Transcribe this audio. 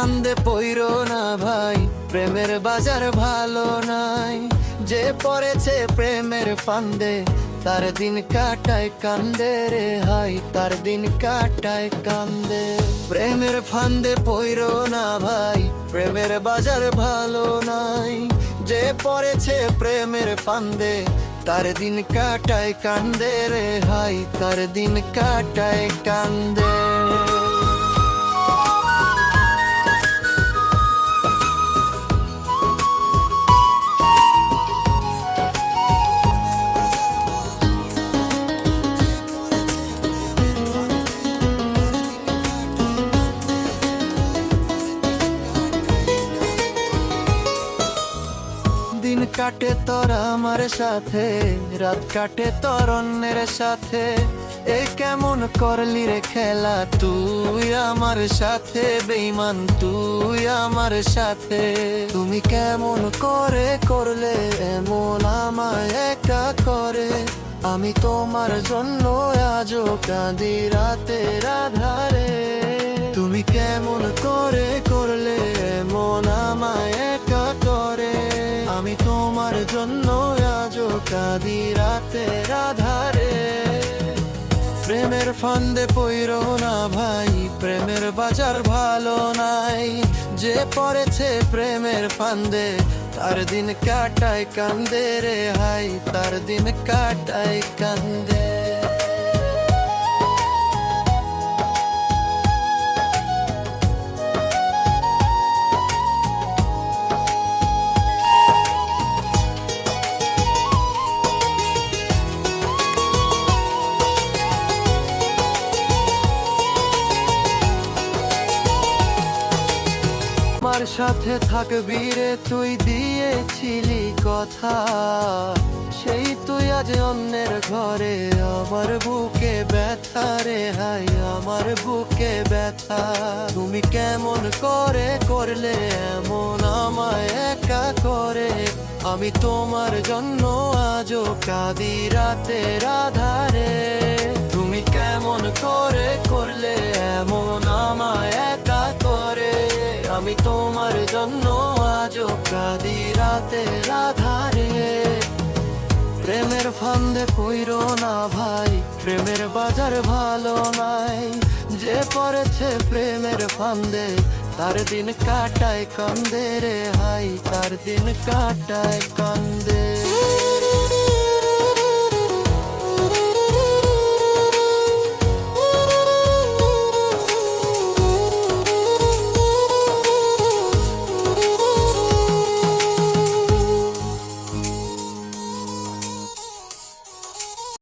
ফান্দে পইরো না ভাই, প্রেমের বাজার ভালো নাই। যে পড়েছে প্রেমের ফান্দে তার দিন কাটায় কান্দে রে হাই, তার দিন কাটায় কান্দে। প্রেমের ফান্দে পইরো না ভাই, প্রেমের বাজার ভালো নাই। যে পড়েছে প্রেমের ফান্দে তার দিন কাটায় কান্দে রে হাই, তার দিন কাটায় কান্দে। দিন কাটে তোর আমার সাথে, রাত কাটে তোর অন্যের সাথে। এ কেমন করলি রে খেলা তুই আমার সাথে, বেঈমান তুই আমার সাথে। তুমি কেমন করে করলে এমন আমায় একা করে, আমি তোমার জন্য আজও কাঁদি রাতের আধারে। তুমি কেমন করে করলে এমন আমায় একা করে, আমি তোমার জন্য আজও কাঁদি রাতের আধারে। প্রেমের ফান্দে পইরো না ভাই, প্রেমের বাজার ভালো নাই। যে পড়েছে প্রেমের ফান্দে তার দিন কাটায় কান্দে রে হাই, তার দিন কাটায় কান্দে। আমার সাথে থাকবি রে তুই দিয়েছিলি কথা, সেই তুই আজ অন্যের ঘরে। আমার বুকে ব্যথা রে হাই, আমার বুকে ব্যথা। তুমি কেমন করে করলে এমন আমায় একা করে, আমি তোমার জন্য আজও কাঁদি রাতের আধারে। তুমি কেমন করে করলে এমন আমায় একা করে, আমি তোমার জন্য আজও কাঁদি রাতের আধারে। প্রেমের ফান্দে পইরো না ভাই, প্রেমের বাজার ভালো নাই। যে পড়েছে প্রেমের ফান্দে তার দিন কাটায় কান্দে রে হাই, তার দিন কাটায় কান্দে।